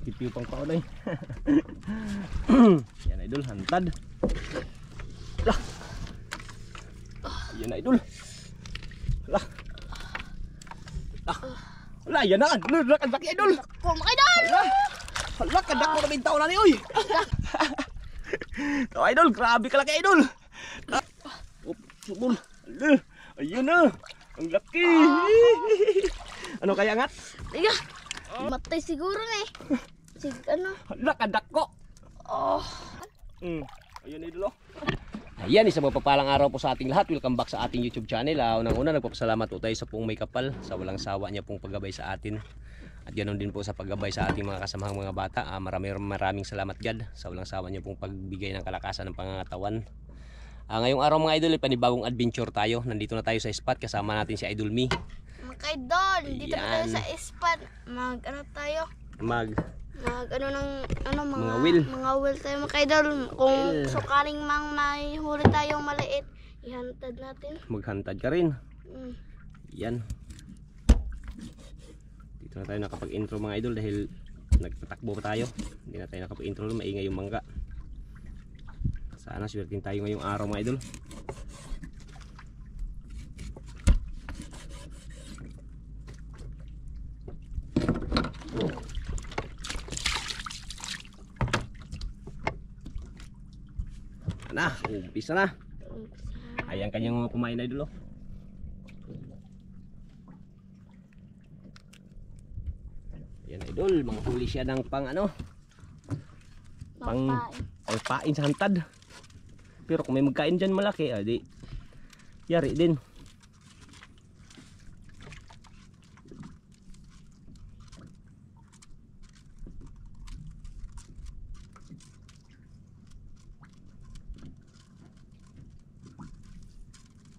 Kipiw pang paon ay. Yan idol, hantad. Lah. Yan idol. Lah. Lah. Lah, yan na. Lah, laki idol. Ko mga idol. Hala, kadak mo na bintao na ni, uy. Ito idol, grabe ka laki idol. Subol. Ayun na. Ang laki. Ano kaya ngat? Tiga. Matay siguro na eh. Ano? Hala, kadak ko. Oh. Ayun idol, oh. Ayan, isang mapapalang araw po sa ating lahat. Welcome back sa ating YouTube channel. Unang-una, nagpapasalamat po tayo sa pong may kapal, sa walang sawa niya pong paggabay sa atin. At ganoon din po sa paggabay sa ating mga kasamahang mga bata. Maraming salamat God sa walang sawa niya pong pagbigay ng kalakasan ng pangangatawan. Ngayong araw mga idol, panibagong adventure tayo. Nandito na tayo sa spot, kasama natin si Idol Me. Mga idol, dito na tayo sa spot. Ano tayo? Mga will tayo mga idol. Kung sukaling mang may huli tayong maliit, ihantad natin. Maghantad ka rin. Yan. Dito na tayo nakapag-intro mga idol dahil nagtatakbo pa tayo. Hindi na tayo nakapag-intro, maingay yung mangga. Sana swertin tayo ngayong araw mga idol. Na, umpisa na. Ayan kanyang kumain na idol, oh. Ayan idol, manghuli siya ng pang ano? Pangpain sa hantad. Pero kung may magkain dyan malaki, di yari din.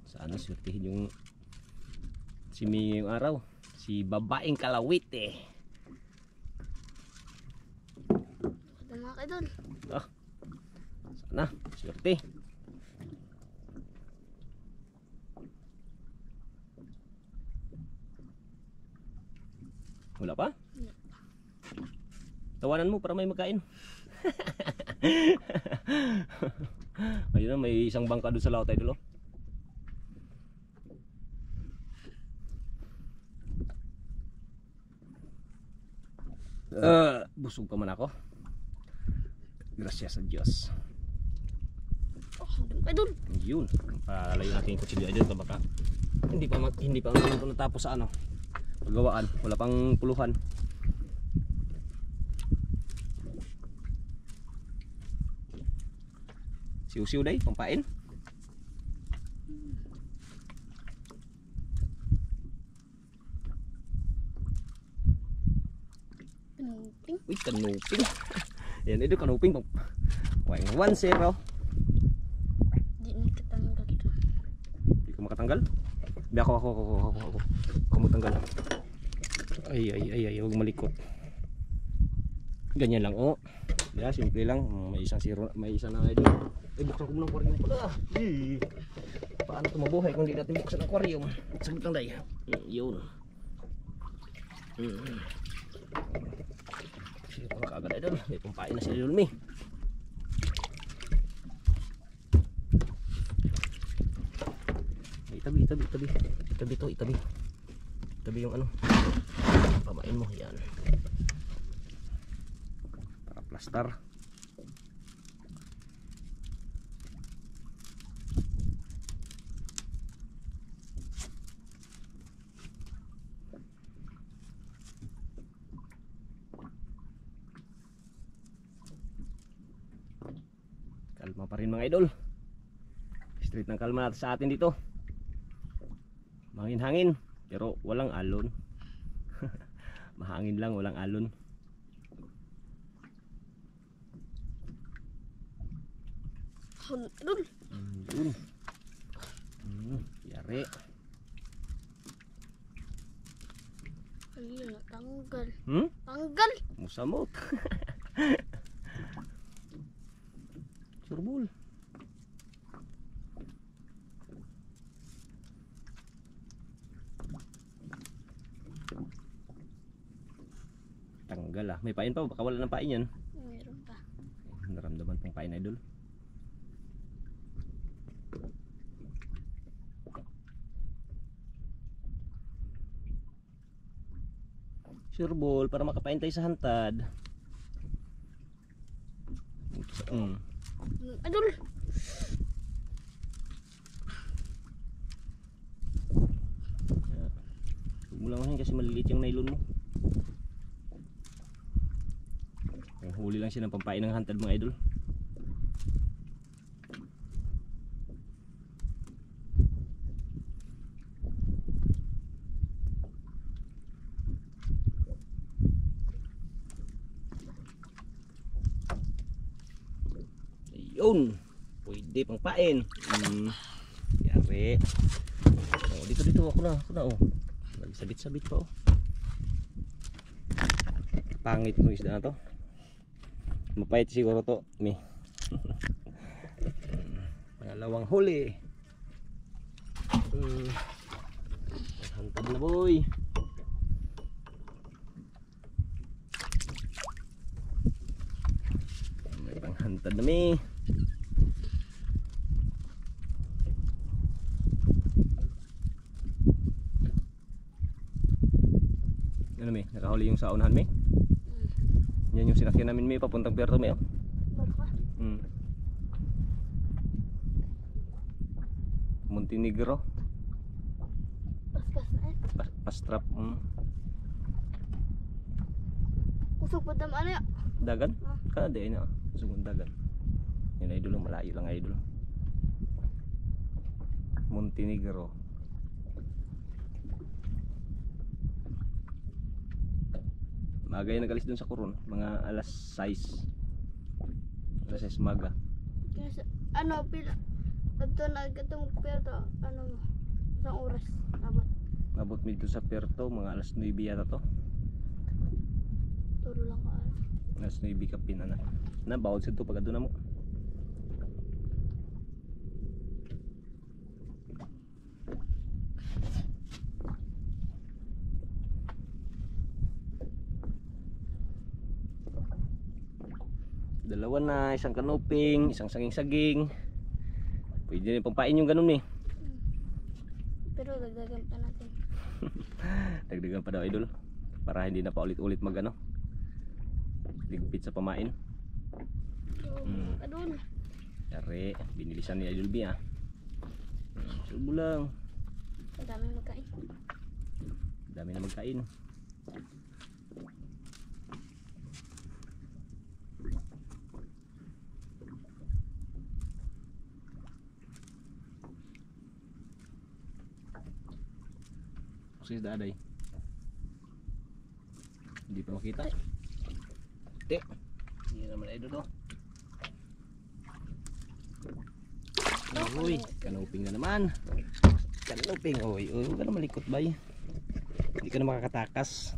Sana swertihin yung si Ming yung araw, si babaeng kalawit eh. Mga idol. Sana swerte. Wala pa? Tawanan mo para may magkain. Ayun na, may isang bangka doon sa laot tayo dulo. Busog pa man ako. Gracias sa Diyos. Idol. Yun, palayo natin yung kutsilyo idol baka hindi pa natapos sa ano paggawaan, wala pang puluhan. Siw-siw day, pampain. Kanuping. Uy, kanuping. Yan ito, kanuping. 1-0. Di na katanggal. Hindi ko makatanggal. Hindi ako matanggal. Ay, huwag malikot. Ganyan lang, oh. Yeah, simple lang. May isang zero, may isa na idol. Buksan ko muna ang aquarium pala. Paano ito mabuhay kung hindi natin buksan ang aquarium? Sagot lang day. Yun. Sige pa kaagad idol. May pumpain na si Idol Me. Itabi yung ano. Pamain mo yan. Para plaster. Kalma pa rin mga idol. Straight ng kalma natin sa atin dito. Mahangin-hangin pero walang alon. Mahangin lang, walang alon. Idol. Yun. Yari. Ayun, natanggal. Tanggal. Musamot. Surbol. Tanggal ah. May pain pa, baka wala ng pain yan. Meron pa. Naramdaman pong pain, idol. Sure ball, para makapain tayo sa hantad. Idol! Huwag mo lang mahin kasi maliliit yung nylon mo. Huli lang siya ng pampain ng hantad mga idol. Ayun, pwede pang pain. Yari. Oh, dito ako na oh. Sabit-sabit pa oh. Pangit ng isda na to. Mapait siguro to, mi. Pangalawang huli. Hantad na boy. May panghantad na mi. Ano mi? Nakahuli yung sa unahan mi? Yan yung sinakyan namin mi papuntang Puerto mi oh. Baka. Montenegro. Paskas na eh. Pastrap. Kusog pa dam ano ya? Dagan? Kada na. Sugun dagan. Yan idol, malayo lang idol. Montenegro. Maga yung nag-alis dun sa Coron, mga alas 6. Alas 6 maga. Kasi, ano, pila. Ito na, itong pero, ano mo, isang oras, abot. Abot mi dito sa Puerto, mga alas 9 yata to. Turo lang ka, ano. Alas 9 kapin na. Bawal sa ito pag aduna mo. Dalawa na, isang kanuping, isang saging-saging. Pwede rin pampain yung ganun eh. Pero dagdagan pa natin. Dagdagan pa daw idol. Para hindi na pa ulit-ulit mag ano. Ligpit sa pamain. Adol. Yari, binilisan ni Idol B ah. Subo lang. Ang dami magkain. Dami na magkain. Sis daday. Hindi pa makita. Te. Hindi naman idol to. Uy, kanuping na naman. Kanuping, uy, huwag ka na malikot bay. Hindi ka na makakatakas.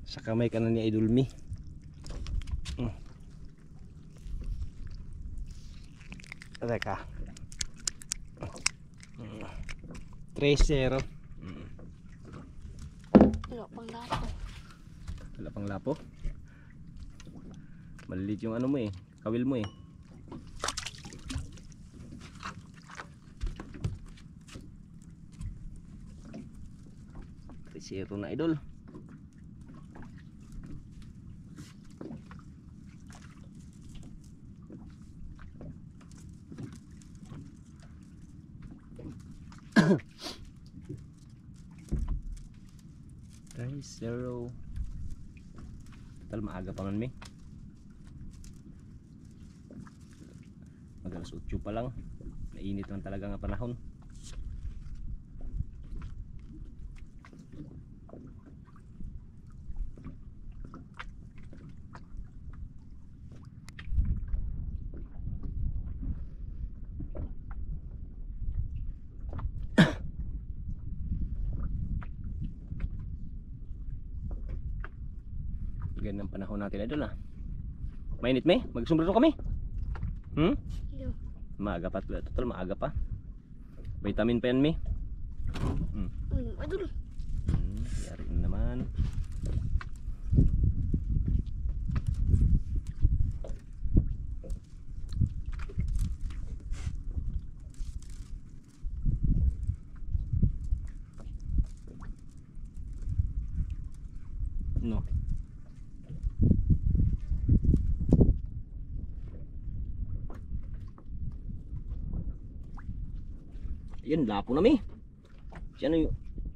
Sa kamay ka na ni Idol Mi. Teka. 3-0. Wala pang lapo. Wala pang lapo. Malilit yung ano mo eh, kawil mo eh. Zero na idol. Zero. Total maaga pa man mi. Mag-alas 8 pa lang. Mainit man talaga nga panahon. Ganyan ang panahon natin idol ah. Mainit me? Magsombrero kami? Yo. Maaga pa. Total maaga pa. Vitamin pa yan me. Adol. Yari na naman. No. Ayun, lapo na mi. Siya na yung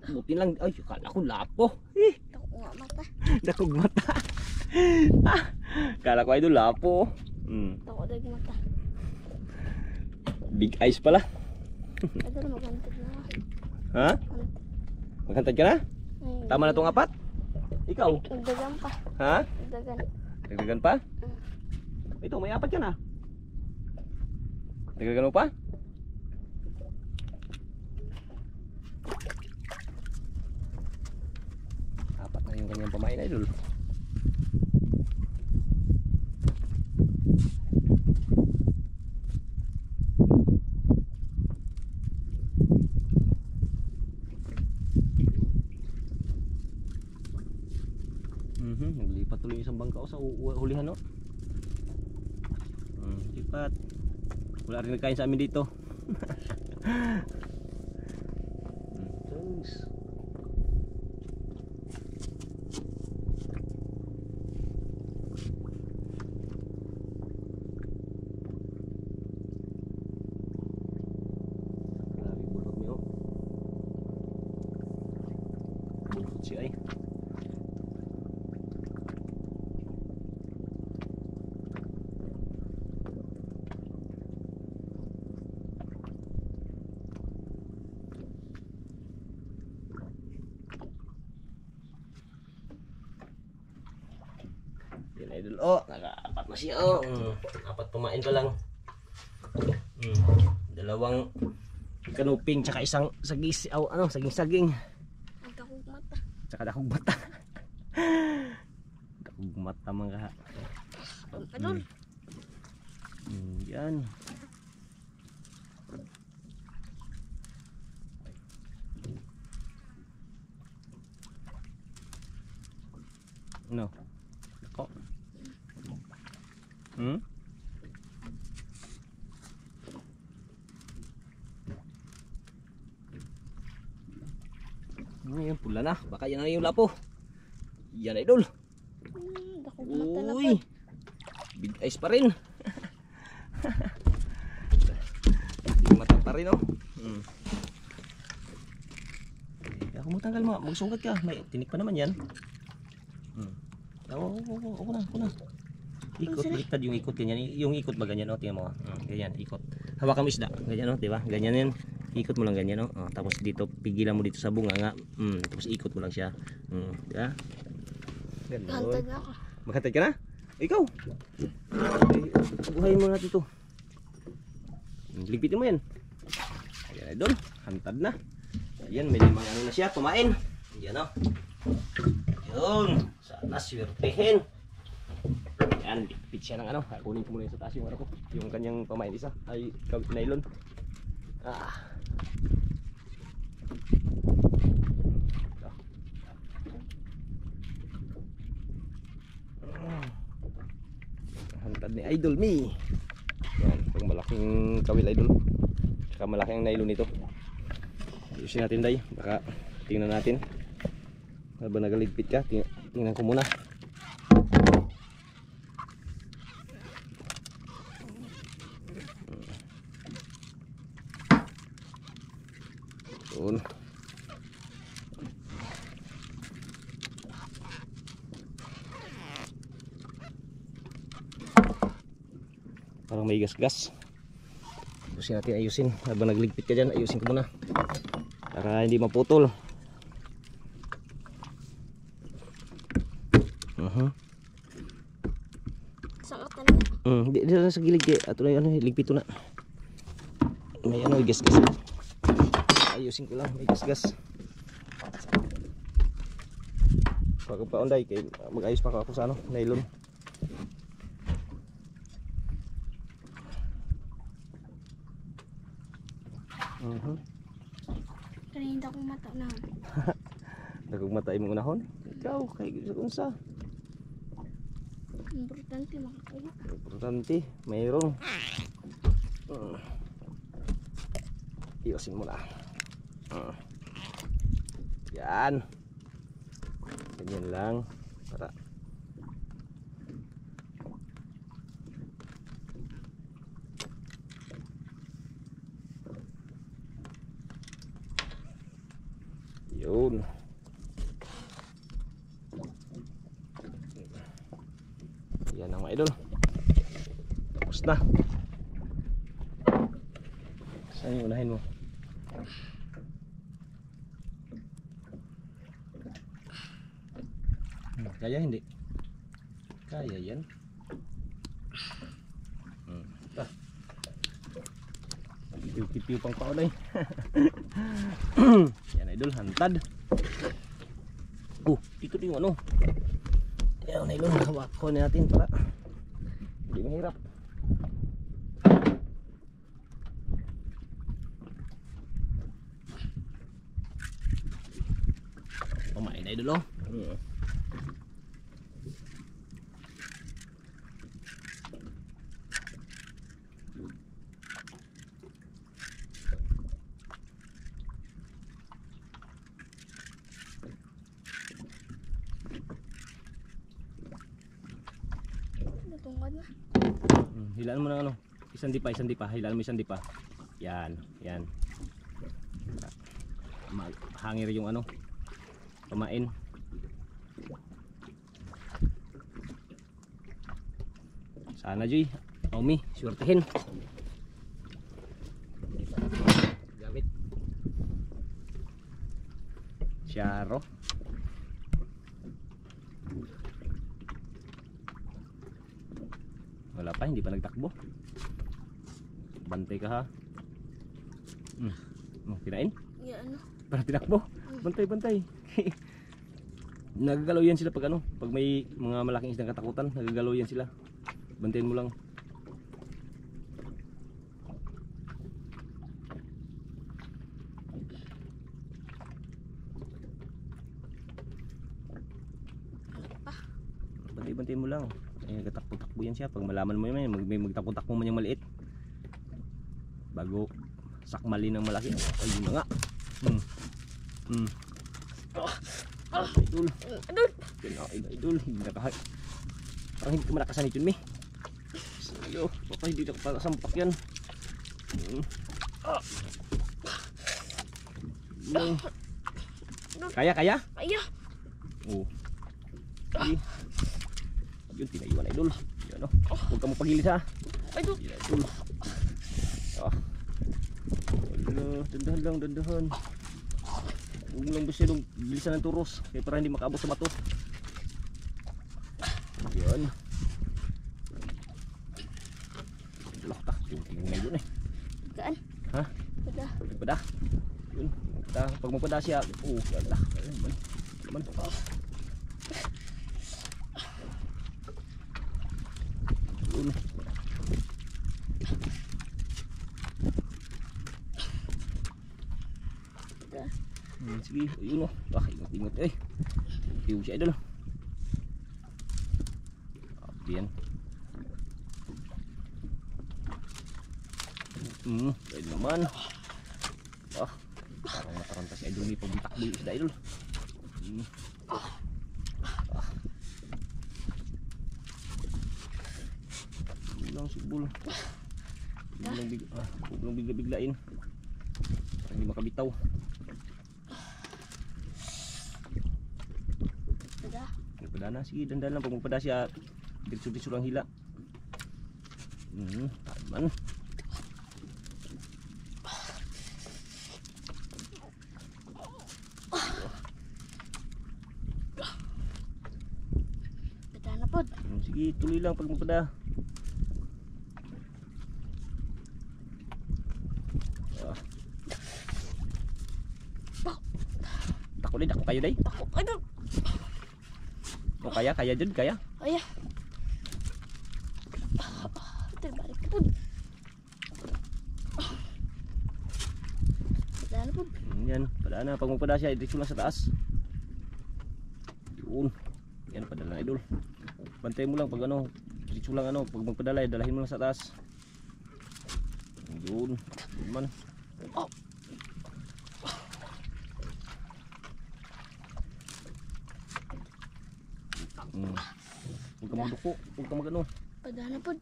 buti lang. Ay, kala ko lapo. Ako nga mata. Dakog mata. Kala ko ay doon lapo. Ako dag mata. Big eyes pala. Idol magantad na. Ha? Maghantad ka na? Ay, Tama na tong apat? Ikaw? Nagdagan pa. Ha? Nagdagan. Dagdagan pa? Ito, may apat ka na. Dagdagan mo pa? Apat na yung kanyang pamain, idol. Naglipat tuloy yung isang bangka sa hulihan, no? Lipat. Wala rin nagkain sa amin dito. Terus. Grabe bulot niyo. Bulot siya ay. Yan idol, oh, naka-apat na siya, oh. Apat pumain pa lang. Dalawang kanuping tsaka isang sagis, saging-saging. Dakog mata. Tsaka dakog mata. Dakog mata mga ka. Idol. Yan. No. Ako. Yung pula na. Baka yan na yung lapo. Yan idol. Dakog mata na Uy. Big eyes pa rin. Big mata pa rin, oh. Ako mo tanggal mo. Magsugat ka. May tinik pa naman yan. Ako na. Ikot, baliktad yung ikot ganyan. Yung ikot ba ganyan, oh, tingnan mo. Ganyan, ikot. Hawakan mo isda. Ganyan, oh, di ba? Ganyan yan. Ikot mo lang ganyan, oh. Tapos dito pigilan mo dito sa bunga nga. Tapos ikot mo lang siya. Di ba? Hantad na ako. Maghantad ka na? Ikaw. Buhayin mo natin to. Ligpitin mo yan. Ayan, idol. Hantad na. Ayan, may limang ano na siya. Kumain. Ayan, oh. Yun. Sana swertehin. Yan, dikpit siya ng ano. Kunin ko muna yung sa taas yung ano ko. Yung kanyang pamain isa. Ay, nylon. Hantad ni Idol Me. Yan, pag malaking kawil idol. Saka malaking nylon ito. Ayusin natin day. Baka tingnan natin. Habang nagaligpit ka, tingnan ko muna. Yun. Parang may gas-gas. Ayusin natin, ayusin. Habang nagligpit ka dyan, ayusin ko muna. Para hindi maputol. Sakatan na. Di lang sa gilid kaya ato na ano, ligpito na. May ano, gas-gas. Ayusin ko lang, may gas-gas. Pagpaunday kay mag-ayos pa ako sa ano, nylon. Kanina akong mata na. Dagog mata imong unahon. Ikaw kay unsa? Importante makakuha. Importante, mayroon. Iusin mo na. Yan. Ganyan lang. Tara. Yun. Yan ang mga idol. Tapos na. Saan yung unahin mo? Kaya hindi? Kaya yan. Ah. Kipiw pang paulay. Yan idol, hantad. Dito din yung ano. Yan idol, hawak ko natin para hindi mahirap. Kumain na idol oh. Natungkad na. Hilaan mo ng ano, isang dipa, hilaan mo isang dipa. Yan, yan. Hangir yung ano, kumain. Sana Joy, Omi, swertehin. Gamit. Syaro. Wala pa, hindi pa nagtakbo. Bantay ka ha. Kinain? Yeah, ano? Para tinakbo. Bantay. Nagagalaw yan sila pag ano, pag may mga malaking isdang katakutan, nagagalaw yan sila. Bantayin mo lang. Bantayin mo lang. Nagtatakbo-takbo yan siya. Pag malaman mo yan, may magtakbo-takbo man yung maliit. Bago sakmalin ng malaki. Ay, yun na nga. Idol. Idol. Hindi nakahag. Parang hindi ko malakasan ito, mi. Sayo. Baka hindi na kasampak yan. Kaya? Kaya. Oo. Yun, tinaiwan idol. Yun, no? Huwag ka mo pagilis ha. Idol. Yun, idol. Dandahan lang, dandahan. Huwag lang basta yung bilisan ng turos. Kaya para hindi makaabot sa bato. Yun. Dalak ta. Tingin na yun eh. Kaan? Ha? Pada. Yun. Pag magpada siya. Yala. Man. Yun. Sige, yun o. Ingat eh. Tiyo siya idol. Yan. Dahil naman. Parang nataranta si idol ni pagbitakbo yung isda idol. Lang sibol. Huwag lang bigla-biglain. Para hindi makabitaw. Pada na, sige, dandan lang. Pag magpada siya, diretso-diretso lang hila. Taman. Pada na po. Sige, tuloy lang pag magpada. Dako kayo day. Idol. O kaya dyan, kaya. Kaya. Terbalik po. Pada na po. Yan, pada na. Pag magpada siya, diretso lang sa taas. Yun. Yan, padala na idol. Bantay mo lang pag ano, diretso lang ano, pag magpadala, dalahin mo lang sa taas. Yun. Yun man. Huwag ka magduko, huwag ka magano. Padana po.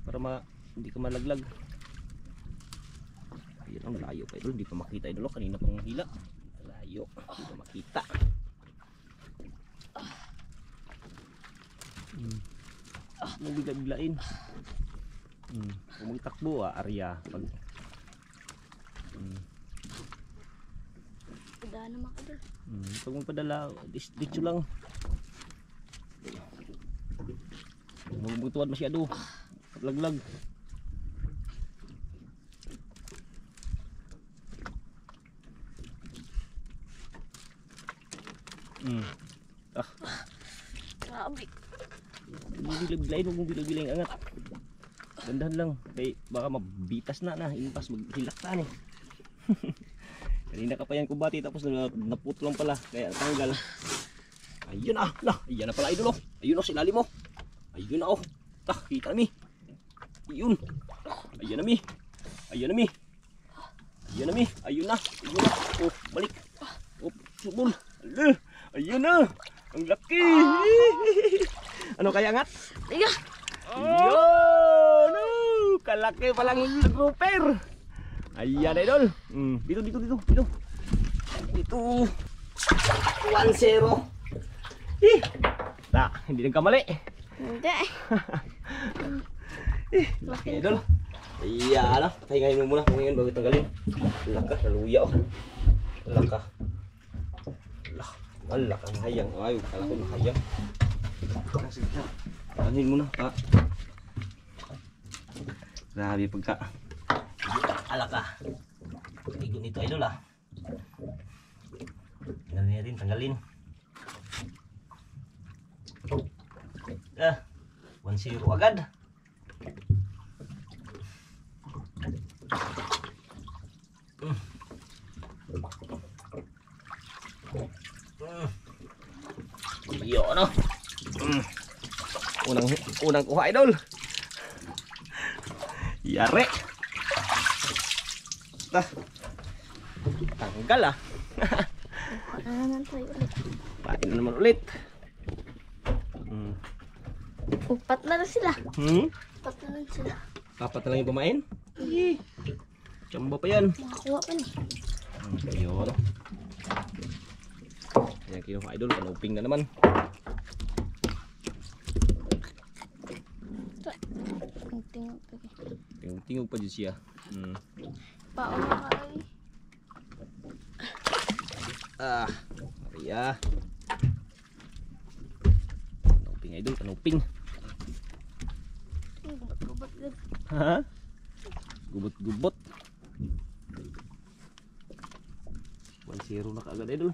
Para hindi ka malaglag. Ayun ang layo pa idol, hindi pa makita idol. Kanina pang hila. Layo, hindi pa makita. Huwag bigla-biglain. Kung magtakbo arya. Pag Padana mga idol. pag magpadala, dito lang. Huwag magtuwad masyado. Laglag. Grabe. Bilag-bilain, huwag mong bilag-bilain angat. Gandahan lang. Kaya baka mabitas na. Impas, maghilak ka eh. Kanina ka pa yan kubati tapos naputo lang pala. Kaya tanggal. Ayun na. Ayan na pala idol. Ayun na silalim mo. Ayun na oh. Kita na mi. Ayun. Ayan na mi. Ayun na mi. Ayun na mi. Ayun na. Oh, balik. Oh, subol. Ayun na. Ang laki. Ano kaya ngat? Tiga. Ayun. Kalaki palang grouper. Ayan idol. Dito. Dito. 1-0. Hindi nagkamali. Hindi. Laki idol. Ayan na. Pahingahin mo muna. Pahingahin bago tanggalin. Laka. Naluya oh. Laka. Alak ang hayang. Ay, kala ko ng hayang. Sige na. Pahingahin mo na. Grabe pagka. Alaka. Igon nito idol ah. Tanggalin rin, tanggalin. 1-0 agad. Iyo ano. Unang kuha idol. Yare. Tanggal ah. Naman tayo ulit. Pain na naman ulit. Upat na lang sila. Upat na lang sila. Apat na lang yung pamain? Tsamba pa yan. Makakuha pa ni. Ayun. Ayan kinuha idol. Kanuping na naman. Ito. Tingog lagi. Tingog pa dyan siya. Paon na ka ay. Maria. Kanuping idol. Kanuping. Gubat-gubat lang. Ha? Gubot-gubot. 1-0 na kaagad idol.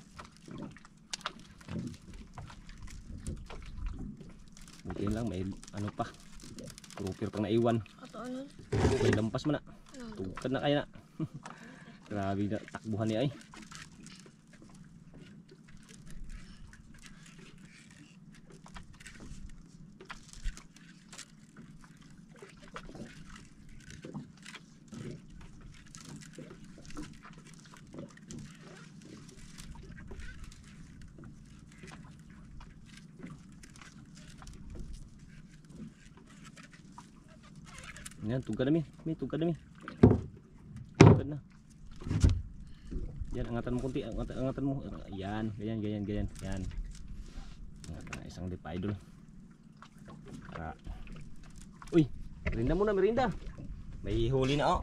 Buti lang may ano pa. Grouper pang naiwan. Ato ano? May lampas mo na. Tugkad na kaya na. Grabe na takbuhan niya ay. Yan, tugad na mi. Tugad na mi. Tugad na. Yan, angatan mo kunti. Angatan mo. Yan, ganyan. Yan. Angatan na isang lipa idol. Para. Uy, merinda muna, merinda. May huli na oh.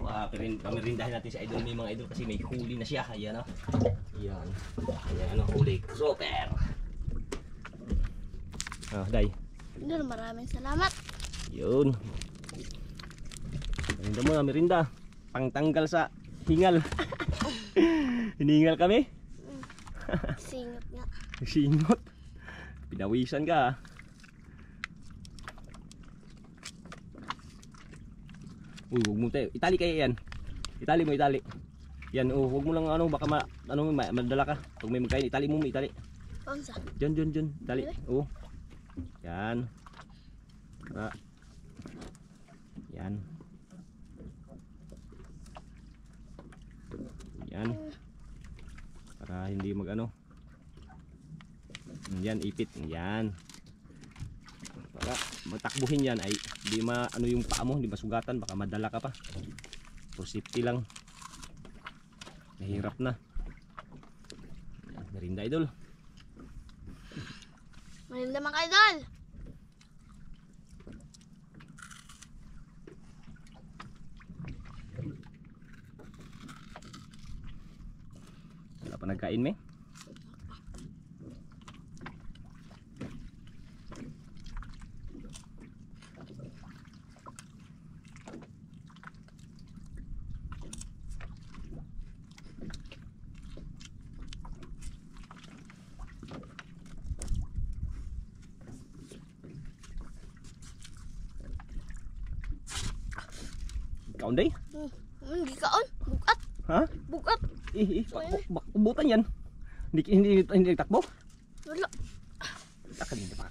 Pamerindahin natin si idol, may mga idol kasi may huli na siya. Ayan oh. Yan. Ayan oh, huli. Super. Day. Idol, maraming salamat. Yun. Merinda muna, merinda. Pangtanggal sa hingal. Hiningal kami. Singot nga. Singot. Pinawisan ka. Uy, huwag mo tayo. Itali kayo yan. Itali mo, itali. Yan, huwag mo lang ano, baka madala ka. Pag may magkain, itali mo, itali. Paunsa? Diyan. Itali. Oo. Yan. Yan. Yan. Para hindi magano. Yan, ipit. Yan. Baka matakbuhin yan ay di ano yung paa mo, hindi masugatan, baka madala ka pa. For safety lang. Mahirap na. Merinda idol. Mahilig naman kayo doon. Wala pa nagkain me. Kaon day? Hindi kaon. Bukat. Ha? Bukat. Butan yan. Hindi takbo. Wala.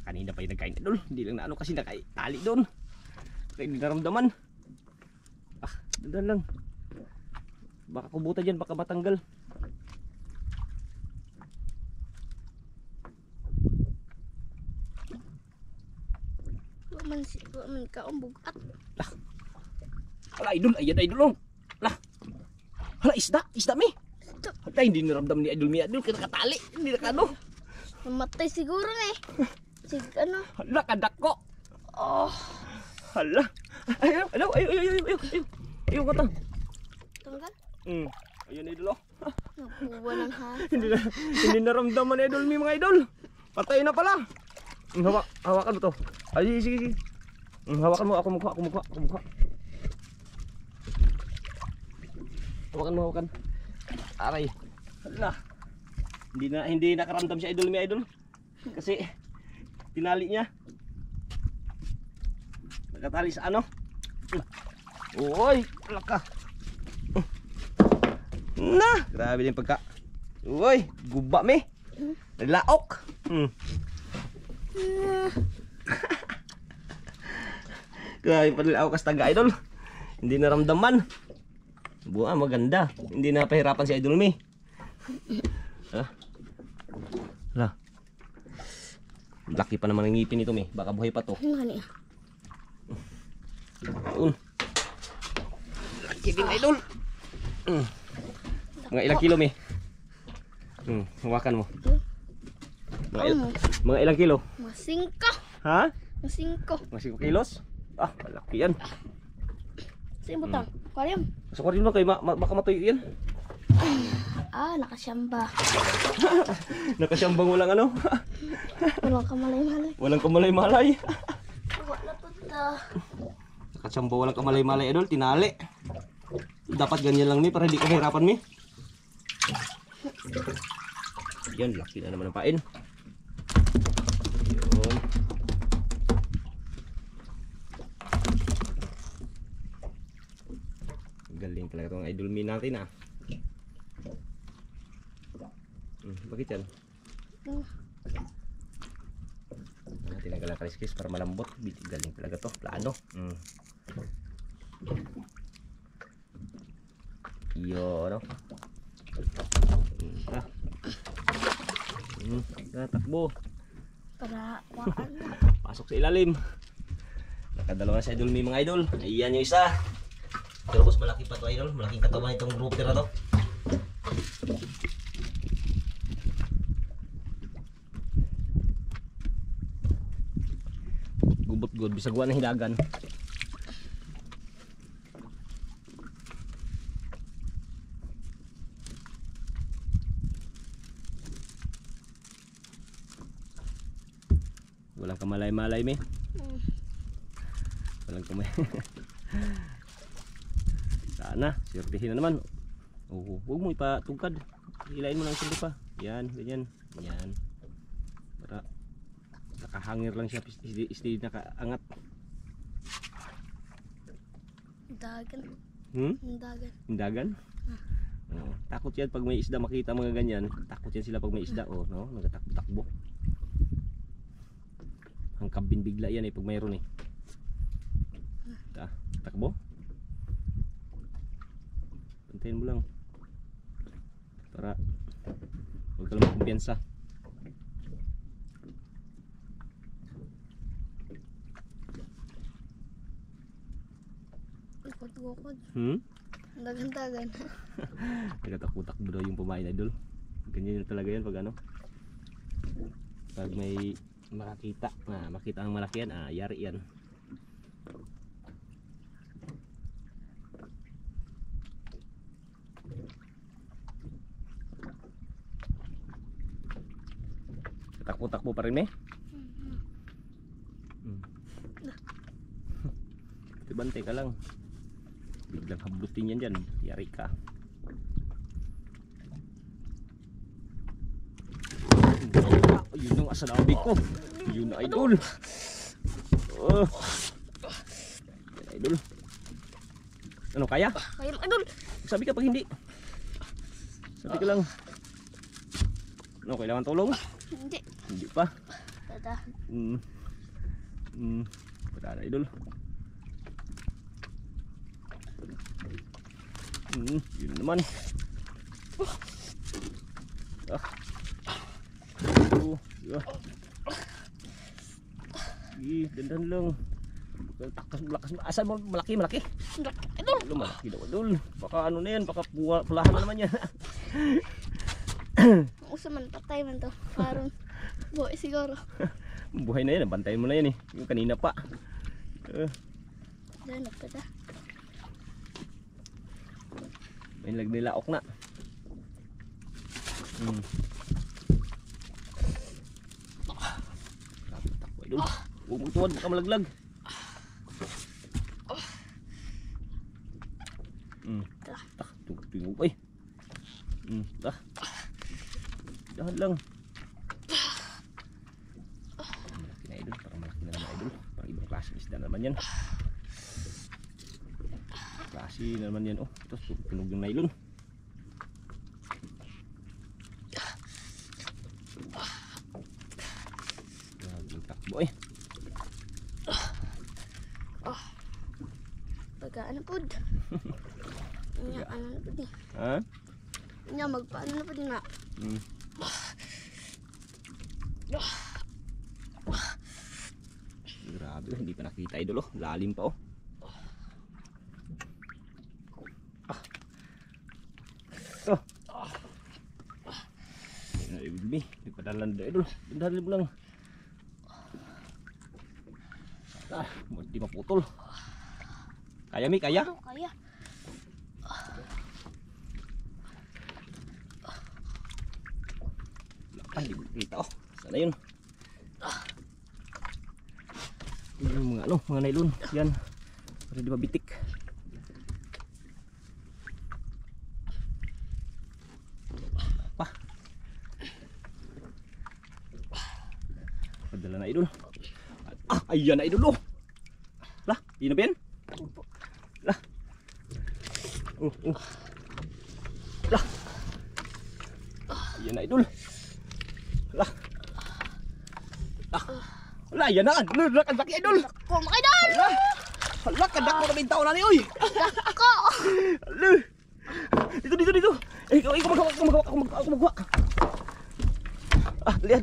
Kanina pa yung nagkain idol. Hindi lang na ano kasi nakatali doon. Kaya hindi naramdaman. Dandan lang. Baka kubutan dyan, baka matanggal. Waman kaon bukat. Hala idol, ayan idol oh. Hala isda mi. Hala hindi naramdam ni idol mi idol kaya nakatali. Hindi nakano. Namatay siguro na eh. Sig ano. Hala kadako. Oh. Hala. Ayaw ka ta. Tanggal. Ayan idol oh. Nakuha ng hasa. Hindi naramdaman ni idol mi mga idol. Patay na pala. Hawakan mo to. Ay sige. Hawakan mo, ako mukha. Hawakan. Aray. Hala. Hindi nakaramdam si idol mi idol. Kasi tinali niya. Nakatali sa ano? Uy, laka. Na, grabe din pagka. Uy, guba mi. Naglaok. Grabe pa nila ako kastaga idol. Hindi naramdaman. Buha maganda. Hindi na pahirapan si idol mi. Hala. Laki pa naman ng ngipin ito mi. Baka buhay pa to. Ano Laki din idol. Mga ilang kilo mi? Hawakan mo. Mga ilang kilo? Mga 5. Ha? Mga 5. Mga 5 kilos? Malaki yan. Sa butang. Aquarium. Sa aquarium lang kayo, baka matuyo yan. Nakasyamba. Nakasyambang walang ano? Walang kamalay-malay. Walang kamalay-malay. Wala po ta. Nakasyamba walang kamalay-malay idol, tinali. Dapat ganyan lang mi para hindi ka mahirapan mi. Yan, laki na naman ang pain. Yun. Galing talaga itong idol mi natin Bakit yan? Tinanggal ang kaliskis para malambot. Galing talaga to, plano. Iyo, no? Takbo. Para waan. Pasok sa ilalim. Nakadalawa na sa idol mi mga idol. Ayan yung isa. Pero mas malaki pa to idol. Malaking katawan itong grouper na to. Gubot-gud. Bisag wa na hilagan. Walang kamalay-malay mi. Walang kamay. Sana, sirtihin na naman. Huwag mo ipatugkad. Hilain mo lang sila pa. Yan, ganyan. Yan. Para nakahangir lang siya. Steady nakaangat. Dagan. Dagan. Dagan? Takot yan pag may isda makita mga ganyan. Takot yan sila pag may isda. No? Nagatakbo-takbo. Ang kabin bigla yan pag mayroon takbo. Pantayin mo lang para huwag ka lang makumpiyansa. Gukod-gukod. Dagan-dagan. Nagtatakbo-takbo daw yung pumain idol. Ganyan talaga yan pag ano. Pag may makita ang malaki yan, yari yan. Takbo-takbo pa rin Bantay ka lang. Biglang hablutin yan dyan, yari ka. Yun ang asalabi ko. Yun na idol. Yan idol. Ano kaya? Kaya idol. Sabi ka pag hindi. Sabi ka lang. Ano, kailangan tulong? Hindi. Hindi pa. Tata. Wala na idol. Yun naman. Dandan lang. Lakas. Asan mo? Malaki. Idol. Malaki daw idol. Baka ano na yan. Baka pulahan na naman yan. Usa man patay man to. Karon. Buhay siguro. Buhay na yan. Bantayin mo na yan Yung kanina pa. Diyan pa ta. May nagnilaok na. Takbo idol. Huwag mong tuwad, baka malaglag. Tungtungog ay. Dahan lang. Malaki na idol, parang malaki na naman idol. Parang ibang klase isda naman yan. Klase naman yan Tapos tunog yung nylon. Takbo Pagka ano pod. Nya ano na pod ni. Ha? Nya magpaano na pod na. Grabe, hindi pa nakita idol lalim pa Ibig padalan da idol. Dalim lang. Di maputol. Kaya mi, kaya? Kaya. Hindi ko kita Sana yun. Yung mga nylon. Yan. Para di mabitik. Padala na idol. Ayan na idol Lah, yun na ba yan? Lah. Lah. Ayan na idol. Lah. Wala, yan na. Ang laki idol. Ko idol. Hala, kadak mo na bintao na ni oy. Ako. Hala. Dito. Ikaw magawa. Lihat.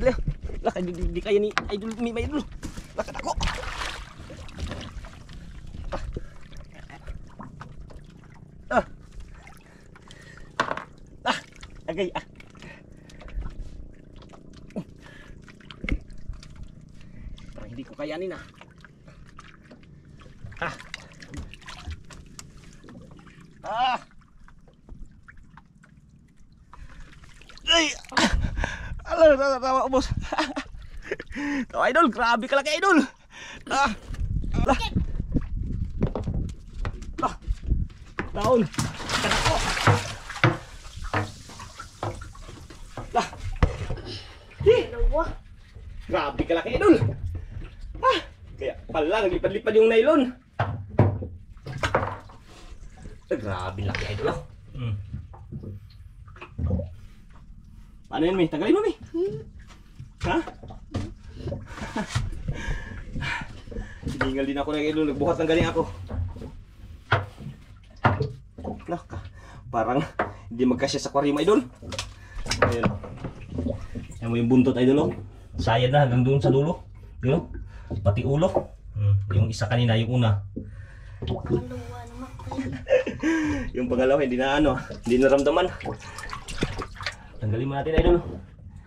Lah, di kaya ni idol mi idol. Lah, kadak ko. Agay Parang hindi ko kayanin Ay! Tawa boss. Tawa idol, grabe ka laki idol. Daon. Kadak ko. Dalawa. Grabe ka laki idol. Kaya pala naglipad-lipad yung nylon. Grabe laki idol Paano yun, Mi? Tagalin mo, Mi? Ha? Hiningal din ako ng idol. Nagbuhat ng galing ako. Parang hindi magkasya sa aquarium idol. Ayun. Yan mo yung buntot idol Sayad na hanggang doon sa dulo. Yun Pati ulo. Yung isa kanina, yung una. Dalawa naman. Yung pangalawa hindi na ano, hindi naramdaman. Tanggalin mo natin idol.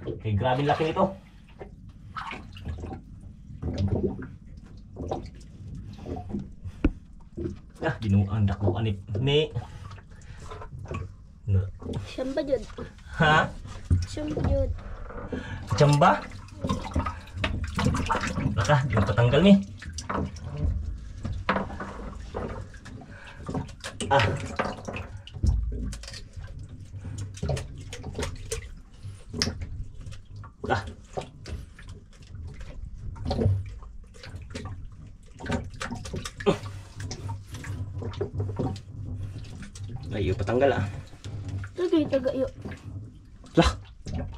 Okay, grabe laki nito. Ah, binuang dako anip ni. Siyam ba jud? Ha? Siyam ba jud? Chamba? Baka, yung patanggal ni. Ah. Ah. Ay, yung patanggal ah. Tagay, tagayo. Lah.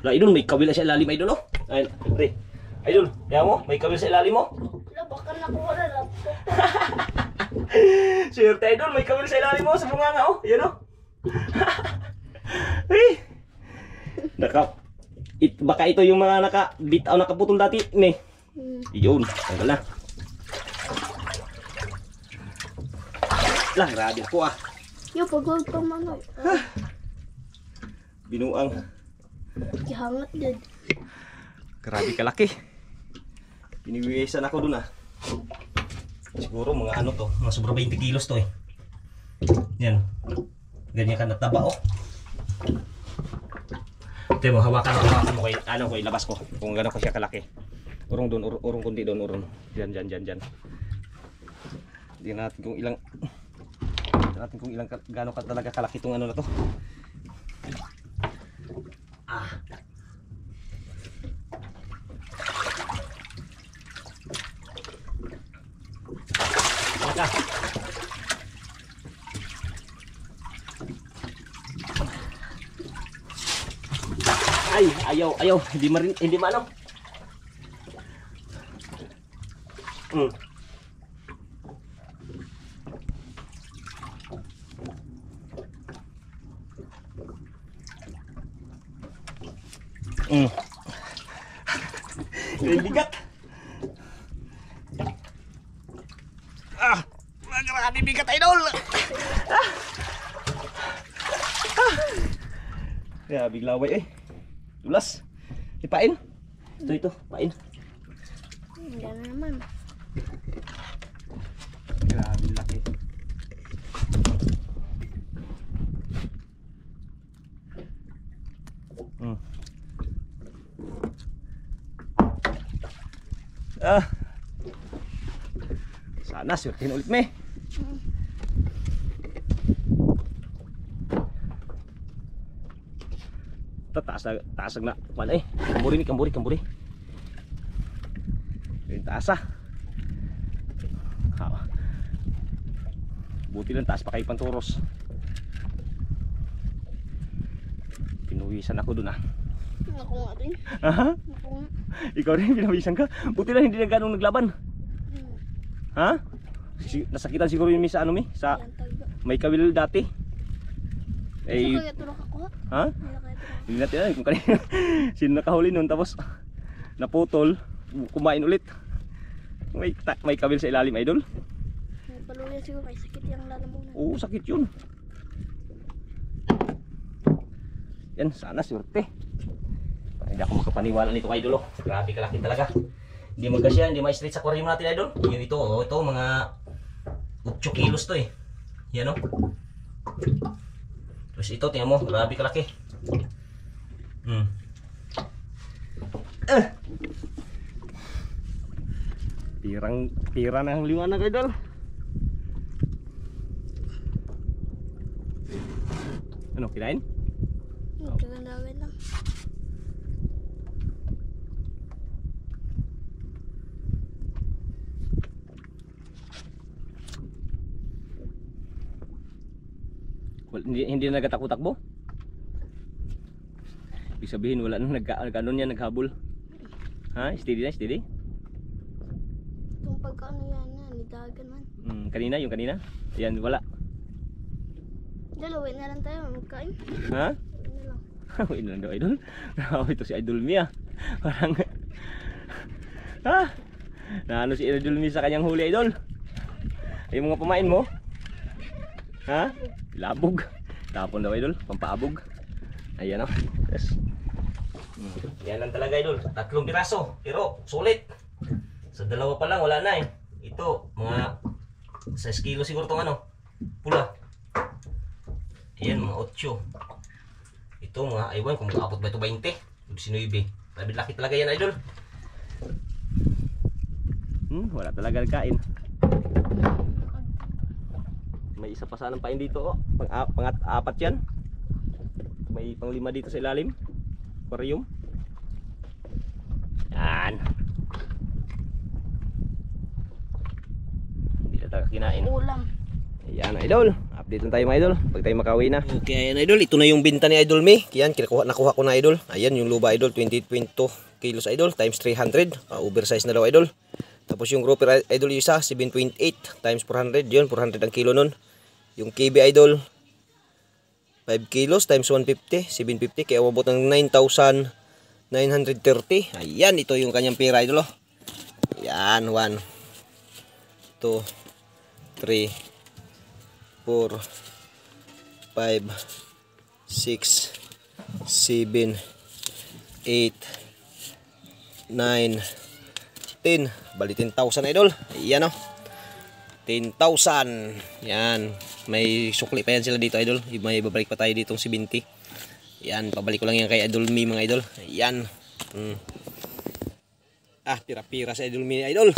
Lah, idol, may kabila sa ilalim idol oh. Ay, pre. Idol, kaya mo, may kabila sa ilalim mo. Wala, baka nakuha na laptop. Swerte idol, may kabila sa ilalim mo sa bunganga oh. Yan oh. Ay. Baka ito yung mga bitaw nakaputol dati, ne. Iyon, tanggal na. Lah, grabe ko ah. Yo, pag-hold pa man. Binuang. Ihangat din. Grabe kalaki. Piniwisan ako dun ah. Siguro mga ano to, mga sobra 20 kilos to eh. Yan. Ganyan ka nataba oh. Ito mo, hawakan mo kay, ano ko, ilabas ko. Kung gano'n ko siya kalaki. Urong doon, urong kundi doon, urong. Diyan. Tingnan natin kung ilang, gano'n ka talaga kalaki itong ano na to. Ah. Maka. Ay, ayaw, hindi maano. Bigat. Ah, grabe bigat idol. Grabe laway eh. Dulas. Ipain. Ito, pain. Yan na naman. Grabe laki. Ah. Sana surtin ulit me. Taas na. Mana eh? Kamburi. Yung taas ah. Buti lang taas pa kayo panturos. Pinuwisan ako dun ah. Ako nga din. Aha? Ako nga. Ikaw rin pinuwisan ka. Buti lang hindi na ganong naglaban. Ha? Nasakitan siguro yung sa ano mi? Sa may kawil dati. Eh, kaya tulak ako ha? Ha? Hindi natin alam kung kanina sino nakahuli nun tapos naputol, kumain ulit. May kawil sa ilalim idol. May paluya siguro, may sakit yung lalamunan. Oo, sakit yun. Yan, sana surte. Hindi ako makapaniwala nito idol oh. Grabe kalaki talaga. Hindi magkasya, hindi ma-straight sa aquarium natin idol. Yung ito, oh, ito mga 8 kilos to eh. Yan oh. Terus ito, tingnan mo, grabe kalaki. Pira na ang liwanag idol. Ano, kinain? Kagandawin lang. Hindi na nagtatakbo-takbo? Ibig sabihin wala nang nagkaano niya, naghabol. Ha? Steady na, steady? Kung pagkaano yan na, nidagan man. Kanina, yung kanina? Ayan, wala. Dalawin na lang tayo, magkain. Ha? Uwi na lang. Uwi na lang daw, idol. Ito si Idol Mia. Parang ha? Naano si Idol Mia sa kanyang huli, idol? Yung mga pamain mo? Ha? Labog. Tapon daw idol, pampaabog. Ayan o. Yes. Yan lang talaga idol. 3 piraso. Pero sulit. Sa 2 pa lang wala na eh. Ito, mga 6 kilo siguro tong ano. Pula. Ayan, mga 8. Ito mga aywan kung makaabot ba ito 20. 19. Sabi laki talaga yan idol. Wala talaga kain. May isa pa sanang pain dito oh. Pang-apat yan. May pang-5 dito sa ilalim. Aquarium. Yan. Hindi na tayo kinain. Ulam. Ayan idol. Update lang tayo mga idol. Pag tayo makauwi na. Okay ayan idol. Ito na yung binta ni Idol May. Yan. Nakuha ko na idol. Ayan yung luba idol. 28.2 kilos idol. Times 300. Oversize na daw idol. Tapos yung grouper idol yung isa. 7.8 times 400. Yun. 400 ang kilo nun. Yung KB idol 5 kilos times 150 750 kaya umabot ng 9,930. Ayan ito yung kanyang pera idol oh. Yan 1 2 3 4 5 6 7 8 9 10 bali 10,000 idol. Ayan oh 10,000. Yan. May sukli pa yan sila dito idol. May babalik pa tayo ditong 70. Yan. Pabalik ko lang yan kay Idol May mga idol. Yan. Pira-pira sa Idol May idol.